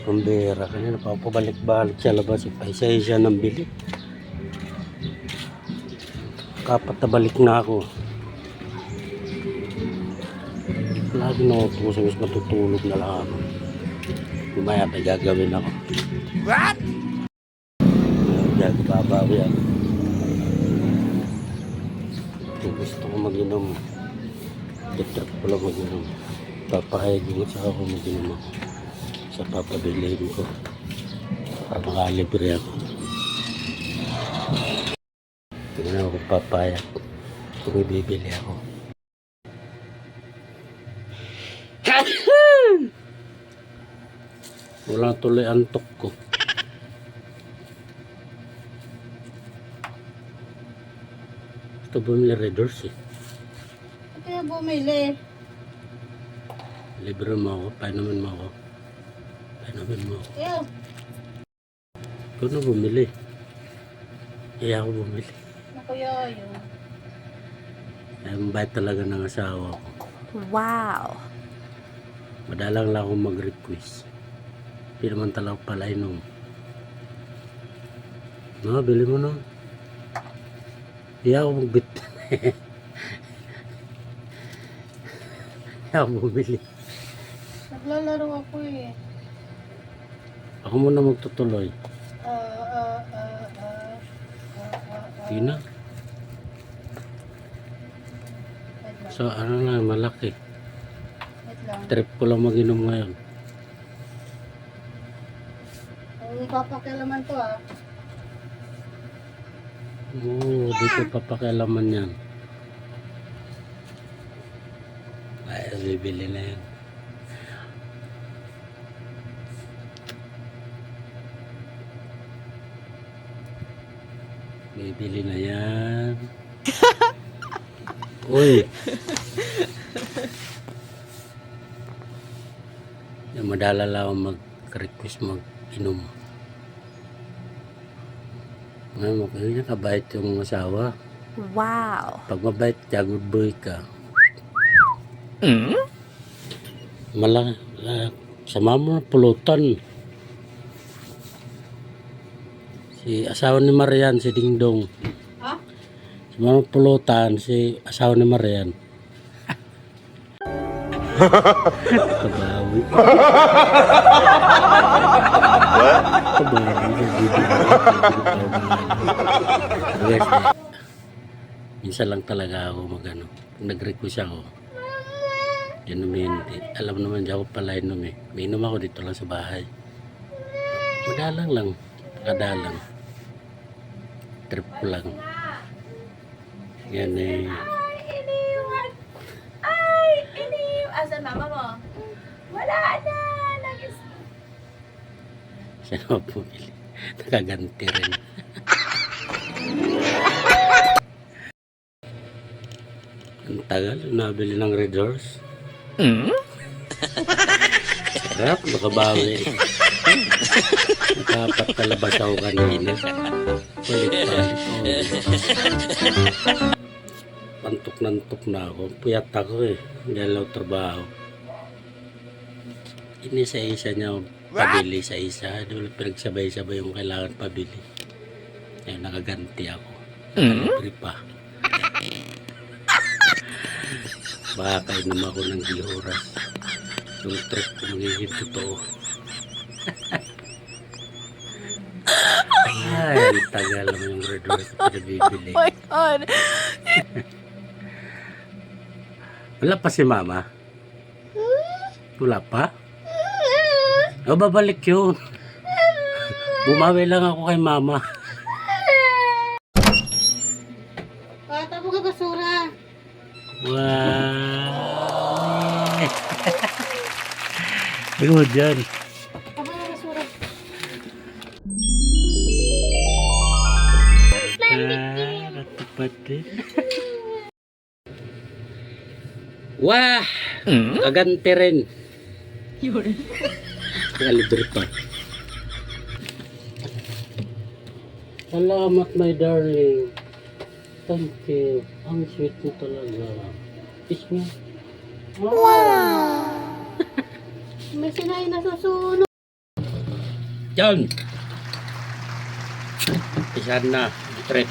Pambira kanina papabalik-balik sa labas. Paisa-isa ng bili. Kapat na balik na ako. Lagi na ako po sa mas matutulog na lang ako. Lumaya pa gagawin ako. What? Babawi ako. Gusto ko mag-inom. Titrap ko lang mag-inom. Papakayagin sa ako mag-inom ako. Sa papabilihin ko. Para makalibre ako. Tingnan ako papayag. Kung ibibili ako. Wala tuloy antok ko. Ito bumili Red Horse eh. Kaya bumili. Libre mo ako, painumin mo ako. Painumin mo ako. Ew. Ikaw na bumili. Kaya ako bumili. Naku yoyo. Ay, mabait talaga ng asawa ko. Wow. Madalang lang akong mag-request. Hindi naman talaga pala inom. No, bili mo no. Hindi ako magbit. Hindi ako bumili. Naglalaro ako eh. Ako muna magtutuloy. Hindi na. So ano lang, malaki. Wait lang. Trip ko lang mag-inom ngayon. Ang papakialaman to ah. Oo, di ko papakialaman yan. Ay, bibili na yan. Bibili na yan. Uy! Yung madala lang ako mag-request mag-inom. Ngayon, kaya kabait yung asawa. Wow. Pag mabait ka, good boy ka. Sama mo na pulutan. Si asawa ni Marian, si Dingdong. Ha? Sama mo pulutan, si asawa ni Marian. Kabawi. Kabawi. Guys, minsan lang talaga ako magano. Pag nag-request ako, inumin. Alam naman di ako pala inom eh. May inom ako dito lang sa bahay. Madalang lang. Kadalang. Trip ko lang. Yan eh. Asan mama mo? Wala na. Nagis. Siya na pumili. Nakaganti rin. Ang tagal. Nabili ng Red Horse. Sarap. Makabawi. Nakapat kalabas ako kanina. Palit-palit. Pantok-nantok na ako. Puyat ako eh. Hindi lang trabaho. Inisa-isa niya pabili sa isa. Di ba pinagsabay-sabay yung kailangan pabili. Ay, nakaganti ako. Nakalibre pa. Baka kainom ako ng di oras. Yung trip ko magiging totoo. Ay, tagal mo yung Red Horse na pinabibili. Oh my God. Wala pa si mama? Wala pa? O, babalik yun. Bumawi lang ako kay mama. Bata mo ka basura. Wow. Tingnan dyan. Tama ka basura. Katupati. Wah! Kaganti rin. Yun. Kalibre pa. Salamat my darling. Thank you. Ang sweet mo talaga. Kiss mo. Wow! May sinain na susunod. Yan! Pisahan na. Trip.